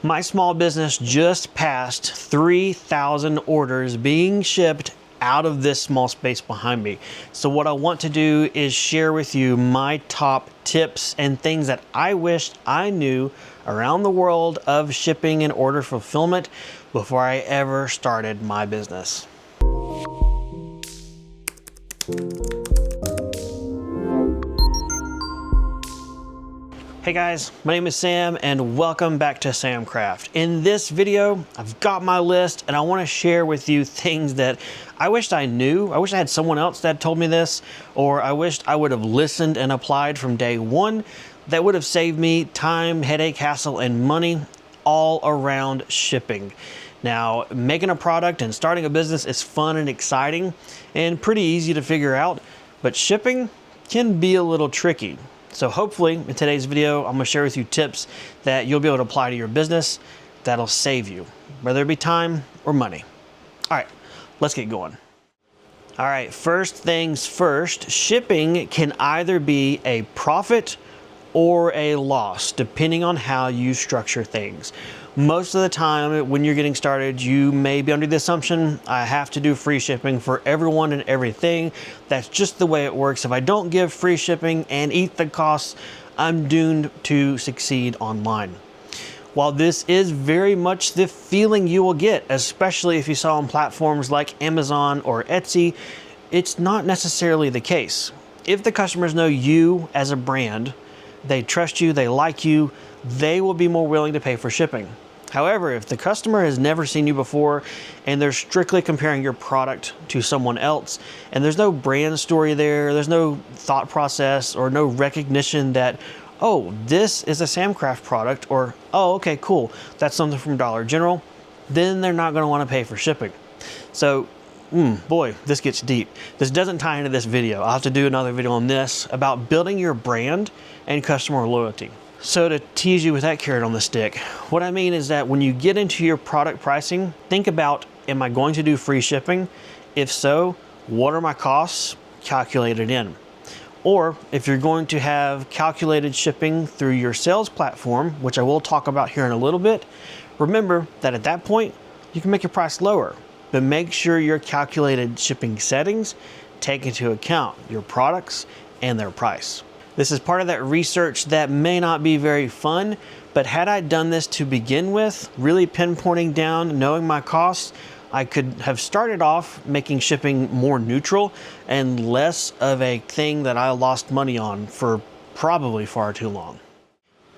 My small business just passed 3,000 orders being shipped out of this small space behind me. So what I want to do is share with you my top tips and things that I wished I knew around the world of shipping and order fulfillment before I ever started my business. Hey guys, my name is Sam and welcome back to Samcraft. In this video, I've got my list and I want to share with you things that I wished I knew. I wish I had someone else that told me this, or I wished I would have listened and applied from day one. That would have saved me time, headache, hassle, and money all around shipping. Now, making a product and starting a business is fun and exciting and pretty easy to figure out, but shipping can be a little tricky. So hopefully in today's video, I'm gonna share with you tips that you'll be able to apply to your business that'll save you, whether it be time or money. All right, let's get going. All right, first things first, shipping can either be a profit or a loss, depending on how you structure things. Most of the time when you're getting started, you may be under the assumption, I have to do free shipping for everyone and everything. That's just the way it works. If I don't give free shipping and eat the costs, I'm doomed to succeed online. While this is very much the feeling you will get, especially if you saw on platforms like Amazon or Etsy, it's not necessarily the case. If the customers know you as a brand, they trust you, they like you, they will be more willing to pay for shipping. However, if the customer has never seen you before and they're strictly comparing your product to someone else and there's no brand story there's no thought process or no recognition that, oh, this is a Samcraft product, or, oh, okay, cool, that's something from Dollar General, then they're not gonna wanna pay for shipping. So, boy, this gets deep. This doesn't tie into this video. I'll have to do another video on this about building your brand and customer loyalty. So to tease you with that carrot on the stick, what I mean is that when you get into your product pricing, think about, am I going to do free shipping? If so, what are my costs calculated in? Or if you're going to have calculated shipping through your sales platform, which I will talk about here in a little bit, remember that at that point, you can make your price lower, but make sure your calculated shipping settings take into account your products and their price. This is part of that research that may not be very fun, but had I done this to begin with, really pinpointing down, knowing my costs, I could have started off making shipping more neutral and less of a thing that I lost money on for probably far too long.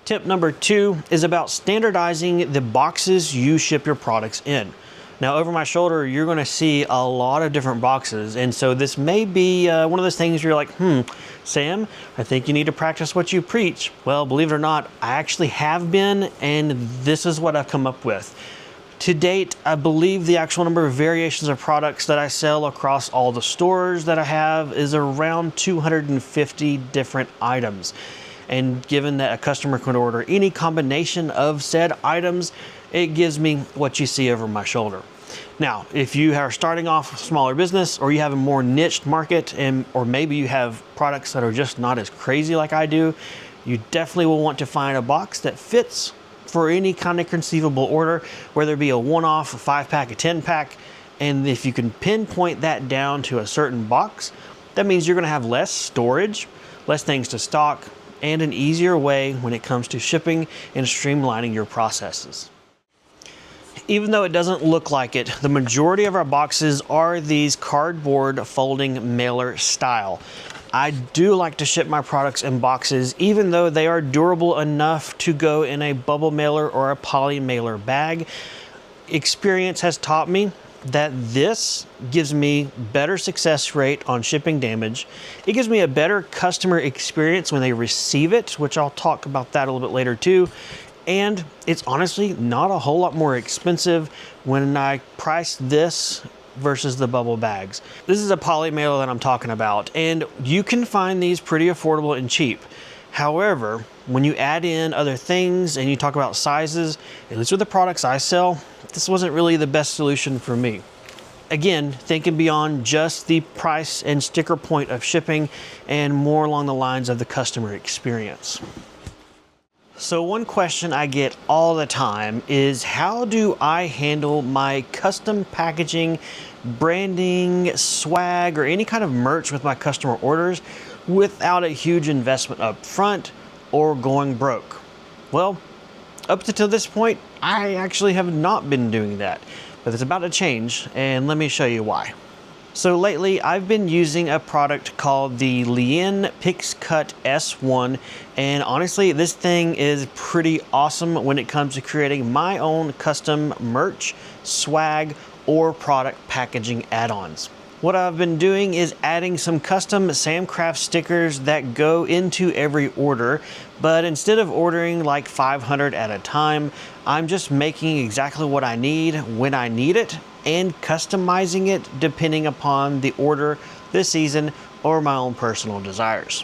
Tip number 2 is about standardizing the boxes you ship your products in. Now, over my shoulder, you're gonna see a lot of different boxes. And so this may be one of those things where you're like, Sam, I think you need to practice what you preach. Well, believe it or not, I actually have been, and this is what I've come up with. To date, I believe the actual number of variations of products that I sell across all the stores that I have is around 250 different items. And given that a customer can order any combination of said items, it gives me what you see over my shoulder. Now, if you are starting off a smaller business, or you have a more niched market, or maybe you have products that are just not as crazy like I do, you definitely will want to find a box that fits for any kind of conceivable order, whether it be a one-off, a 5-pack, a 10-pack. And if you can pinpoint that down to a certain box, that means you're gonna have less storage, less things to stock, and an easier way when it comes to shipping and streamlining your processes. Even though it doesn't look like it, the majority of our boxes are these cardboard folding mailer style. I do like to ship my products in boxes, even though they are durable enough to go in a bubble mailer or a poly mailer bag. Experience has taught me that this gives me better success rate on shipping damage. It gives me a better customer experience when they receive it, which I'll talk about that a little bit later too. And it's honestly not a whole lot more expensive when I price this versus the bubble bags. This is a poly mailer that I'm talking about, and you can find these pretty affordable and cheap. However, when you add in other things and you talk about sizes, at least with the products I sell, this wasn't really the best solution for me. Again, thinking beyond just the price and sticker point of shipping and more along the lines of the customer experience. So one question I get all the time is, how do I handle my custom packaging, branding, swag, or any kind of merch with my customer orders without a huge investment up front or going broke? Well, up to this point, I actually have not been doing that, but it's about to change, and let me show you why. So lately, I've been using a product called the Lien PixCut S1, and honestly, this thing is pretty awesome when it comes to creating my own custom merch, swag, or product packaging add-ons. What I've been doing is adding some custom Samcraft stickers that go into every order, but instead of ordering like 500 at a time, I'm just making exactly what I need when I need it and customizing it depending upon the order, the season, or my own personal desires.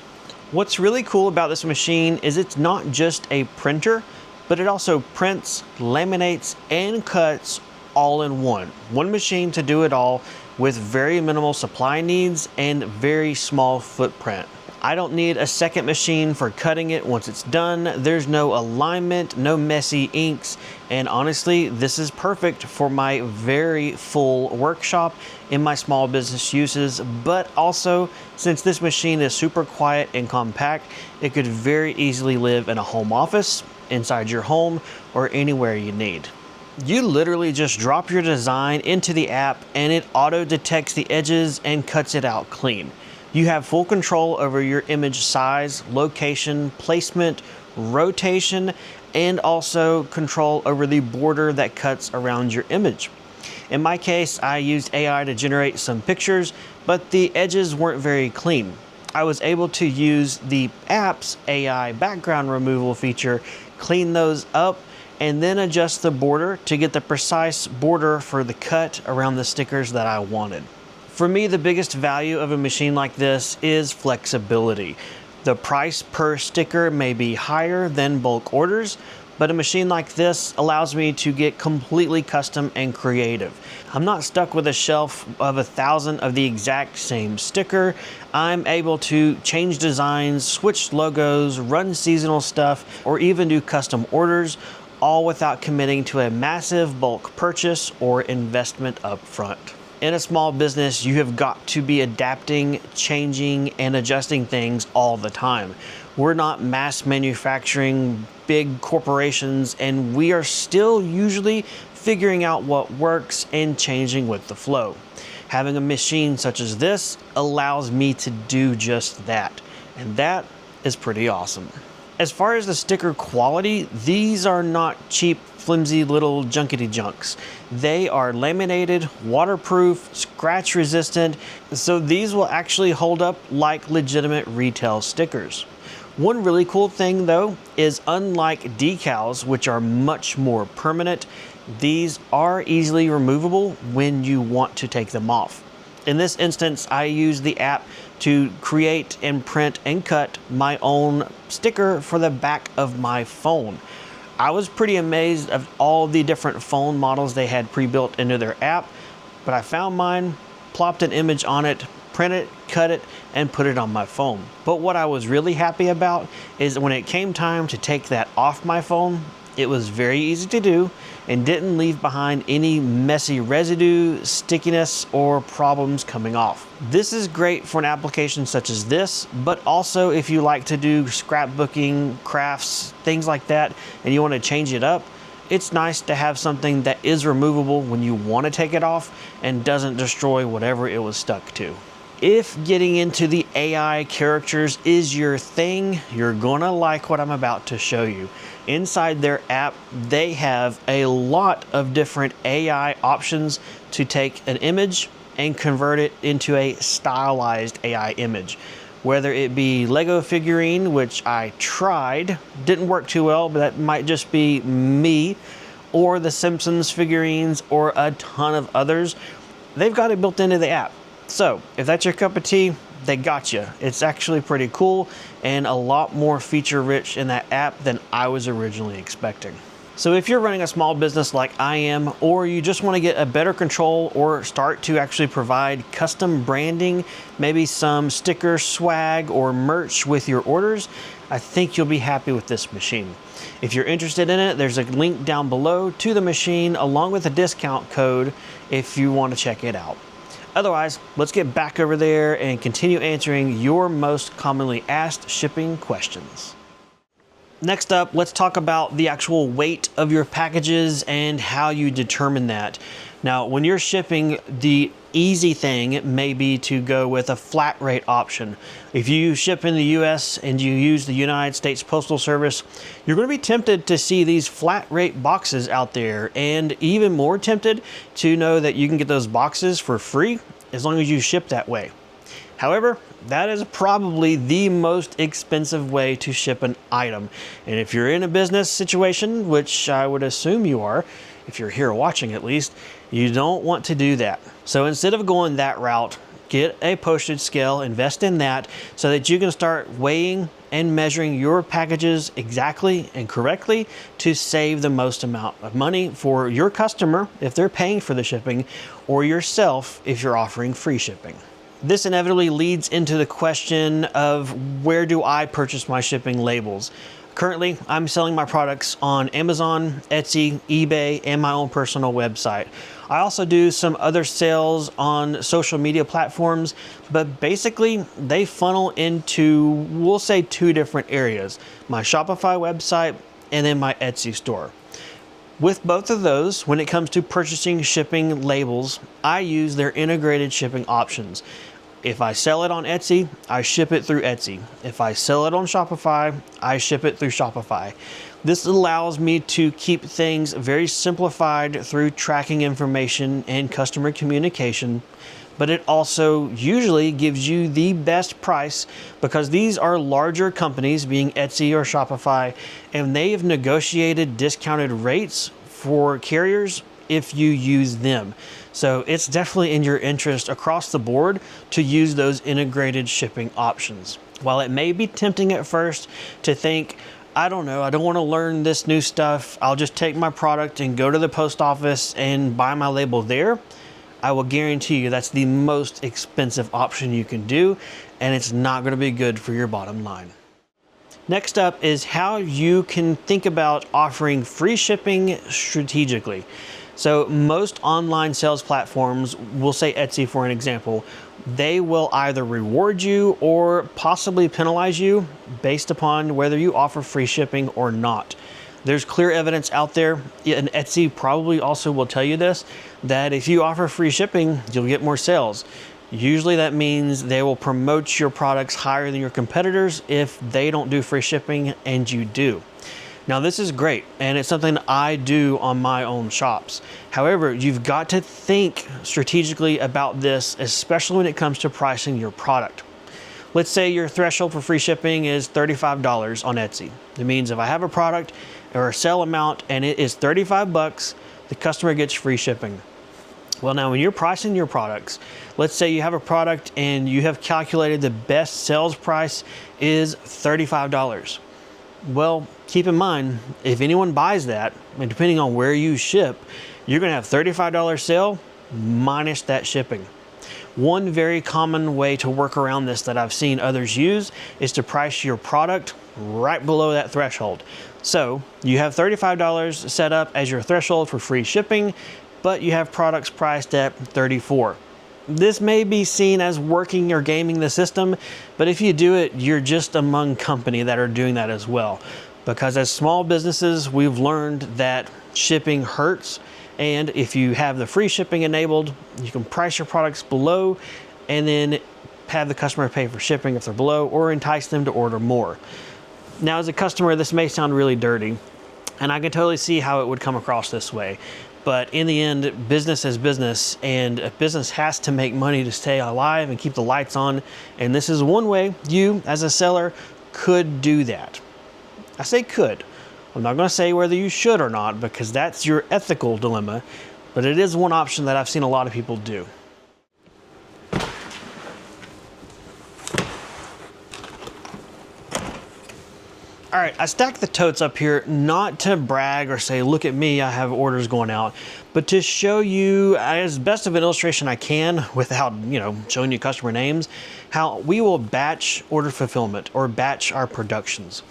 What's really cool about this machine is it's not just a printer, but it also prints, laminates, and cuts all in one machine to do it all with very minimal supply needs and very small footprint. I don't need a second machine for cutting it once it's done. There's no alignment, no messy inks, and honestly, this is perfect for my very full workshop in my small business uses, but also, since this machine is super quiet and compact, it could very easily live in a home office, inside your home, or anywhere you need. You literally just drop your design into the app and it auto detects the edges and cuts it out clean. You have full control over your image size, location, placement, rotation, and also control over the border that cuts around your image. In my case, I used AI to generate some pictures, but the edges weren't very clean. I was able to use the app's AI background removal feature, clean those up, and then adjust the border to get the precise border for the cut around the stickers that I wanted. For me, the biggest value of a machine like this is flexibility. The price per sticker may be higher than bulk orders, but a machine like this allows me to get completely custom and creative. I'm not stuck with a shelf of 1,000 of the exact same sticker. I'm able to change designs, switch logos, run seasonal stuff, or even do custom orders, all without committing to a massive bulk purchase or investment up front. In a small business, you have got to be adapting, changing, and adjusting things all the time. We're not mass manufacturing big corporations, and we are still usually figuring out what works and changing with the flow. Having a machine such as this allows me to do just that, and that is pretty awesome. As far as the sticker quality, these are not cheap, flimsy little junkety junks. They are laminated, waterproof, scratch resistant, so these will actually hold up like legitimate retail stickers. One really cool thing though is, unlike decals, which are much more permanent, these are easily removable when you want to take them off. In this instance, I use the app to create and print and cut my own sticker for the back of my phone. I was pretty amazed at all the different phone models they had pre-built into their app, but I found mine, plopped an image on it, print it, cut it, and put it on my phone. But what I was really happy about is when it came time to take that off my phone, it was very easy to do and didn't leave behind any messy residue, stickiness, or problems coming off. This is great for an application such as this, but also if you like to do scrapbooking, crafts, things like that, and you want to change it up, it's nice to have something that is removable when you want to take it off and doesn't destroy whatever it was stuck to. If getting into the AI characters is your thing, you're gonna like what I'm about to show you. Inside their app, they have a lot of different AI options to take an image and convert it into a stylized AI image. Whether it be Lego figurine, which I tried, didn't work too well, but that might just be me, or the Simpsons figurines, or a ton of others, they've got it built into the app. So if that's your cup of tea, they got you. It's actually pretty cool and a lot more feature rich in that app than I was originally expecting. So if you're running a small business like I am, or you just want to get a better control or start to actually provide custom branding, maybe some sticker swag or merch with your orders, I think you'll be happy with this machine. If you're interested in it, there's a link down below to the machine along with a discount code if you want to check it out. Otherwise, let's get back over there and continue answering your most commonly asked shipping questions. Next up, let's talk about the actual weight of your packages and how you determine that. Now, when you're shipping, the easy thing may be to go with a flat rate option. If you ship in the US and you use the United States Postal Service, you're going to be tempted to see these flat rate boxes out there, and even more tempted to know that you can get those boxes for free as long as you ship that way. However, that is probably the most expensive way to ship an item. And if you're in a business situation, which I would assume you are, if you're here watching at least, you don't want to do that. So instead of going that route, get a postage scale, invest in that so that you can start weighing and measuring your packages exactly and correctly to save the most amount of money for your customer if they're paying for the shipping, or yourself if you're offering free shipping. This inevitably leads into the question of where do I purchase my shipping labels? Currently, I'm selling my products on Amazon, Etsy, eBay, and my own personal website. I also do some other sales on social media platforms, but basically they funnel into, we'll say, two different areas: my Shopify website and then my Etsy store. With both of those, when it comes to purchasing shipping labels, I use their integrated shipping options. If I sell it on Etsy, I ship it through Etsy. If I sell it on Shopify, I ship it through Shopify. This allows me to keep things very simplified through tracking information and customer communication, but it also usually gives you the best price because these are larger companies, being Etsy or Shopify, and they've negotiated discounted rates for carriers if you use them. So it's definitely in your interest across the board to use those integrated shipping options. While it may be tempting at first to think, I don't know, I don't want to learn this new stuff, I'll just take my product and go to the post office and buy my label there, I will guarantee you that's the most expensive option you can do, and it's not going to be good for your bottom line. Next up is how you can think about offering free shipping strategically. So most online sales platforms, we'll say Etsy for an example, they will either reward you or possibly penalize you based upon whether you offer free shipping or not. There's clear evidence out there, and Etsy probably also will tell you this, that if you offer free shipping, you'll get more sales. Usually that means they will promote your products higher than your competitors if they don't do free shipping and you do. Now this is great, and it's something I do on my own shops. However, you've got to think strategically about this, especially when it comes to pricing your product. Let's say your threshold for free shipping is $35 on Etsy. It means if I have a product or a sell amount and it is $35, the customer gets free shipping. Well, now when you're pricing your products, let's say you have a product and you have calculated the best sales price is $35. Well, keep in mind, if anyone buys that, and depending on where you ship, you're going to have $35 sale minus that shipping. One very common way to work around this that I've seen others use is to price your product right below that threshold. So you have $35 set up as your threshold for free shipping, but you have products priced at $34. This may be seen as working or gaming the system, but if you do it, you're just among company that are doing that as well. Because as small businesses, we've learned that shipping hurts, and if you have the free shipping enabled, you can price your products below and then have the customer pay for shipping if they're below, or entice them to order more. Now, as a customer, this may sound really dirty, and I can totally see how it would come across this way. But in the end, business is business, and a business has to make money to stay alive and keep the lights on. And this is one way you, as a seller, could do that. I say could. I'm not going to say whether you should or not, because that's your ethical dilemma, but it is one option that I've seen a lot of people do. All right, I stacked the totes up here not to brag or say, look at me, I have orders going out, but to show you as best of an illustration I can without, showing you customer names, how we will batch order fulfillment or batch our productions.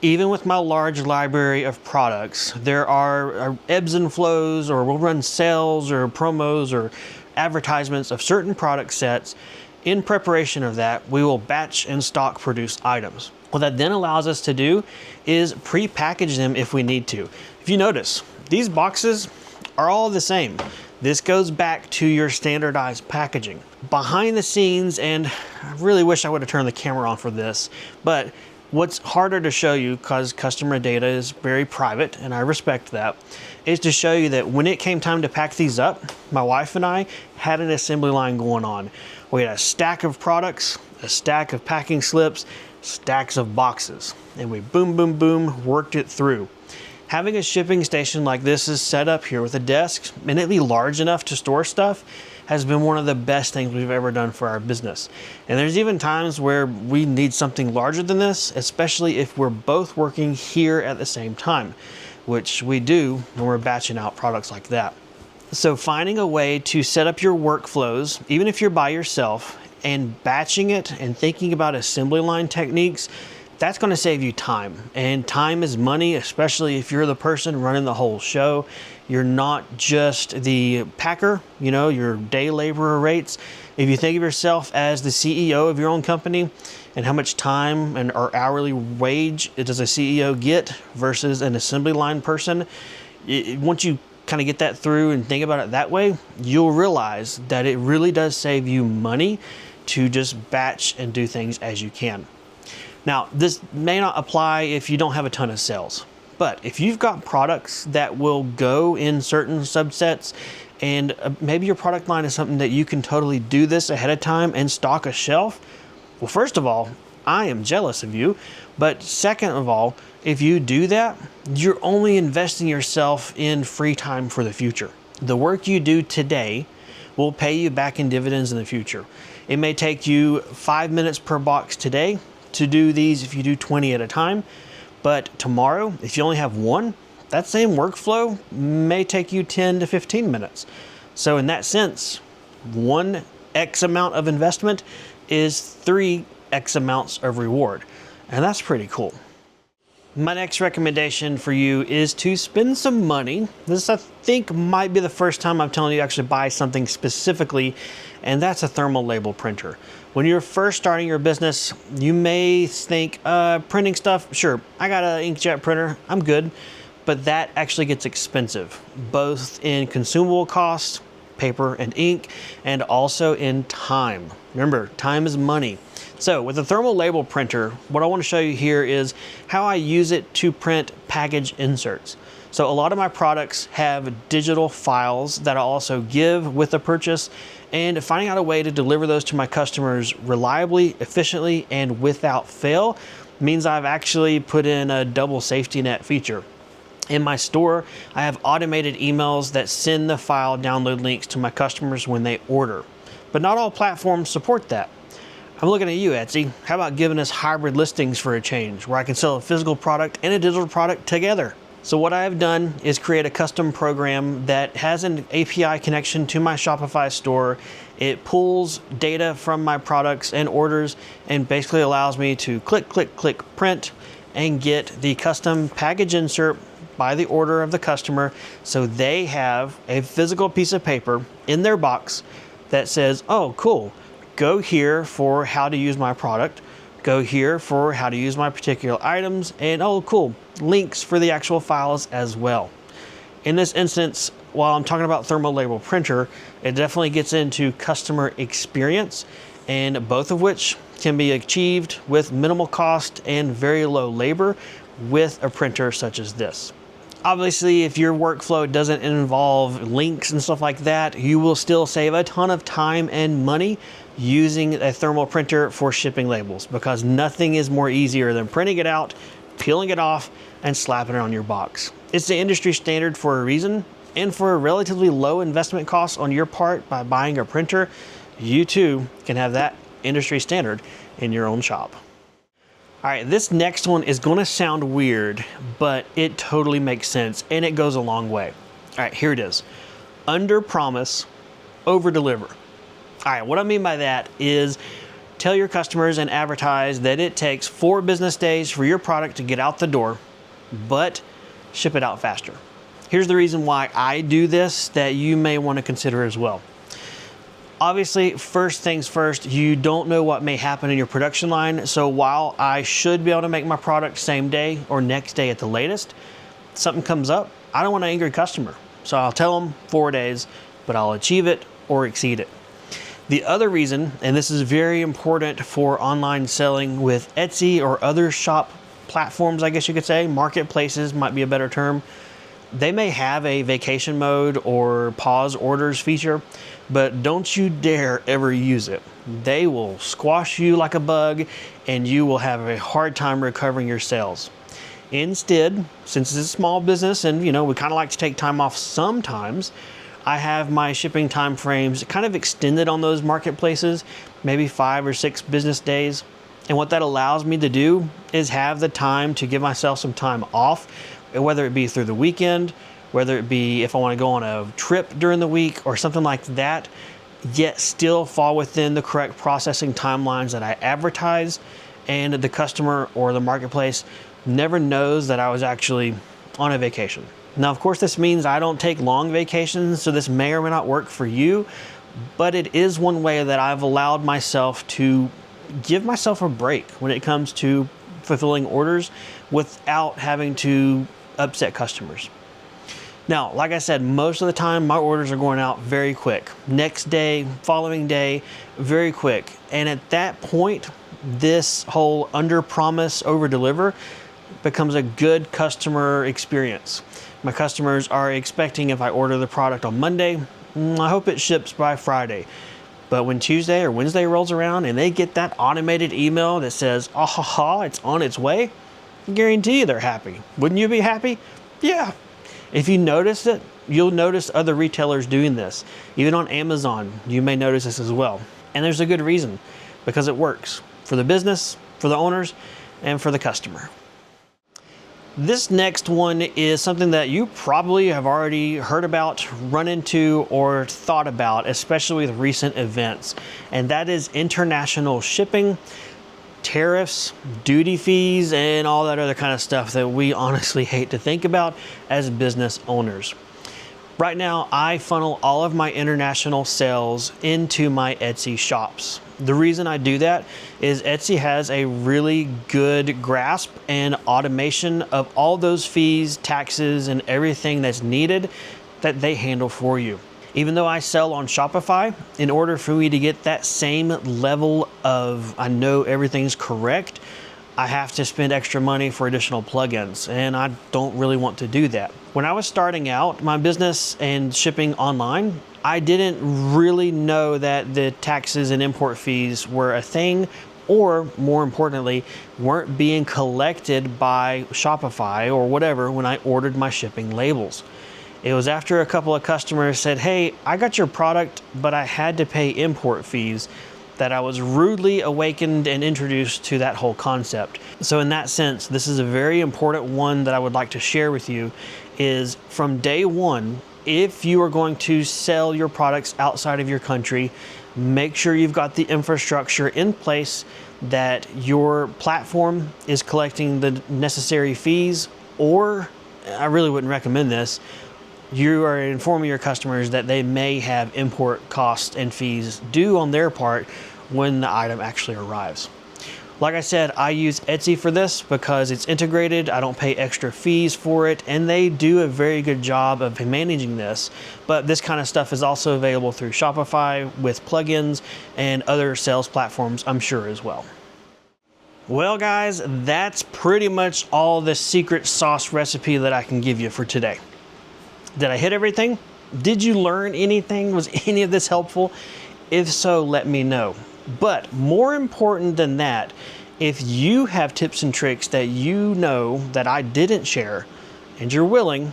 Even with my large library of products, there are ebbs and flows, or we'll run sales or promos or advertisements of certain product sets. In preparation of that, we will batch and stock produce items. What that then allows us to do is pre-package them if we need to. If you notice, these boxes are all the same. This goes back to your standardized packaging. Behind the scenes, and I really wish I would have turned the camera on for this, but what's harder to show you, because customer data is very private, and I respect that, is to show you that when it came time to pack these up, my wife and I had an assembly line going on. We had a stack of products, a stack of packing slips, stacks of boxes, and we boom, boom, boom, worked it through. Having a shipping station like this is set up here with a desk, and it be large enough to store stuff, has been one of the best things we've ever done for our business. And there's even times where we need something larger than this, especially if we're both working here at the same time, which we do when we're batching out products like that. So finding a way to set up your workflows, even if you're by yourself, and batching it and thinking about assembly line techniques, that's going to save you time. And time is money, especially if you're the person running the whole show. You're not just the packer, your day laborer rates. If you think of yourself as the CEO of your own company and how much time and or hourly wage does a CEO get versus an assembly line person, once you kind of get that through and think about it that way, you'll realize that it really does save you money to just batch and do things as you can. Now, this may not apply if you don't have a ton of sales, but if you've got products that will go in certain subsets, and maybe your product line is something that you can totally do this ahead of time and stock a shelf, well, first of all, I am jealous of you. But second of all, if you do that, you're only investing yourself in free time for the future. The work you do today will pay you back in dividends in the future. It may take you 5 minutes per box today to do these if you do 20 at a time, but tomorrow, if you only have one, that same workflow may take you 10 to 15 minutes. So in that sense, one X amount of investment is 3X amounts of reward, and that's pretty cool. My next recommendation for you is to spend some money. This, I think, might be the first time I'm telling you to actually buy something specifically, and that's a thermal label printer. When you're first starting your business, you may think, printing stuff, sure, I got an inkjet printer, I'm good, but that actually gets expensive, both in consumable costs, paper and ink, and also in time. Remember, time is money. So with a thermal label printer, what I want to show you here is how I use it to print package inserts. So a lot of my products have digital files that I also give with the purchase, and finding out a way to deliver those to my customers reliably, efficiently, and without fail means I've actually put in a double safety net feature. In my store, I have automated emails that send the file download links to my customers when they order. But not all platforms support that. I'm looking at you, Etsy. How about giving us hybrid listings for a change, where I can sell a physical product and a digital product together? So what I have done is create a custom program that has an API connection to my Shopify store. It pulls data from my products and orders and basically allows me to click, click, click, print, and get the custom package insert by the order of the customer, so they have a physical piece of paper in their box that says, oh, cool, go here for how to use my product, go here for how to use my particular items, and oh, cool, links for the actual files as well. In this instance, while I'm talking about thermal label printer, it definitely gets into customer experience, and both of which can be achieved with minimal cost and very low labor with a printer such as this. Obviously, if your workflow doesn't involve links and stuff like that, you will still save a ton of time and money using a thermal printer for shipping labels, because nothing is more easier than printing it out, peeling it off, and slapping it on your box. It's the industry standard for a reason, and for a relatively low investment cost on your part by buying a printer, you too can have that industry standard in your own shop. All right, this next one is gonna sound weird, but it totally makes sense and it goes a long way. All right, here it is. Under promise, over deliver. All right, what I mean by that is tell your customers and advertise that it takes 4 business days for your product to get out the door, but ship it out faster. Here's the reason why I do this that you may want to consider as well. Obviously, first things first, you don't know what may happen in your production line. So while I should be able to make my product same day or next day at the latest, something comes up, I don't want an angry customer. So I'll tell them 4 days, but I'll achieve it or exceed it. The other reason, and this is very important for online selling with Etsy or other shop platforms, I guess you could say, marketplaces might be a better term. They may have a vacation mode or pause orders feature, but don't you dare ever use it. They will squash you like a bug and you will have a hard time recovering your sales. Instead, since it's a small business and we kind of like to take time off sometimes, I have my shipping time frames kind of extended on those marketplaces, maybe 5 or 6 business days. And what that allows me to do is have the time to give myself some time off, whether it be through the weekend, whether it be if I want to go on a trip during the week or something like that, yet still fall within the correct processing timelines that I advertise, and the customer or the marketplace never knows that I was actually on a vacation. Now, of course, this means I don't take long vacations, so this may or may not work for you, but it is one way that I've allowed myself to give myself a break when it comes to fulfilling orders without having to upset customers. Now, like I said, most of the time my orders are going out very quick. Next day, following day, very quick. And at that point, this whole under promise, over deliver becomes a good customer experience. My customers are expecting if I order the product on Monday, I hope it ships by Friday. But when Tuesday or Wednesday rolls around and they get that automated email that says, "Ah ha ha, it's on its way," I guarantee you they're happy. Wouldn't you be happy? Yeah. If you notice it, you'll notice other retailers doing this. Even on Amazon, you may notice this as well. And there's a good reason, because it works for the business, for the owners, and for the customer. This next one is something that you probably have already heard about, run into, or thought about, especially with recent events. And that is international shipping, tariffs, duty fees, and all that other kind of stuff that we honestly hate to think about as business owners. Right now, I funnel all of my international sales into my Etsy shops. The reason I do that is Etsy has a really good grasp and automation of all those fees, taxes, and everything that's needed that they handle for you. Even though I sell on Shopify, in order for me to get that same level of I know everything's correct, I have to spend extra money for additional plugins, and I don't really want to do that. When I was starting out my business and shipping online, I didn't really know that the taxes and import fees were a thing, or more importantly, weren't being collected by Shopify or whatever when I ordered my shipping labels. It was after a couple of customers said, "Hey, I got your product, but I had to pay import fees," that I was rudely awakened and introduced to that whole concept. So in that sense, this is a very important one that I would like to share with you, is from day one, if you are going to sell your products outside of your country, make sure you've got the infrastructure in place, that your platform is collecting the necessary fees, or I really wouldn't recommend this, you are informing your customers that they may have import costs and fees due on their part when the item actually arrives. Like I said, I use Etsy for this because it's integrated, I don't pay extra fees for it, and they do a very good job of managing this. But this kind of stuff is also available through Shopify with plugins and other sales platforms, I'm sure, as well. Well guys, that's pretty much all the secret sauce recipe that I can give you for today. Did I hit everything? Did you learn anything? Was any of this helpful? If so, let me know. But more important than that, if you have tips and tricks that you know that I didn't share and you're willing,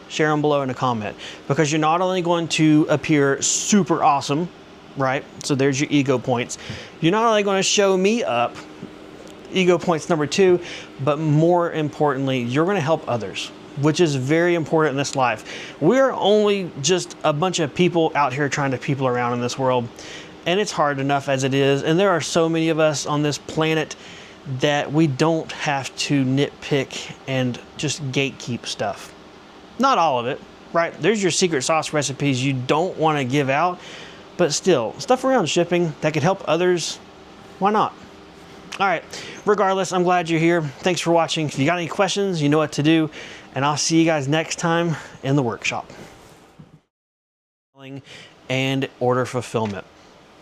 share them below in a comment, because you're not only going to appear super awesome, right? So there's your ego points. You're not only going to show me up, ego points number 2, but more importantly, you're going to help others, which is very important in this life. We're only just a bunch of people out here trying to people around in this world, and it's hard enough as it is. And there are so many of us on this planet that we don't have to nitpick and just gatekeep stuff. Not all of it, right? There's your secret sauce recipes you don't want to give out, but still, stuff around shipping that could help others, why not? All right, regardless, I'm glad you're here. Thanks for watching. If you got any questions, you know what to do, and I'll see you guys next time in the workshop. And order fulfillment.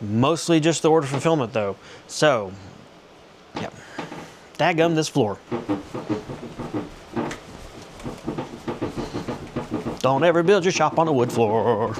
Mostly just the order fulfillment though. So, yep. Dadgum this floor. Don't ever build your shop on a wood floor.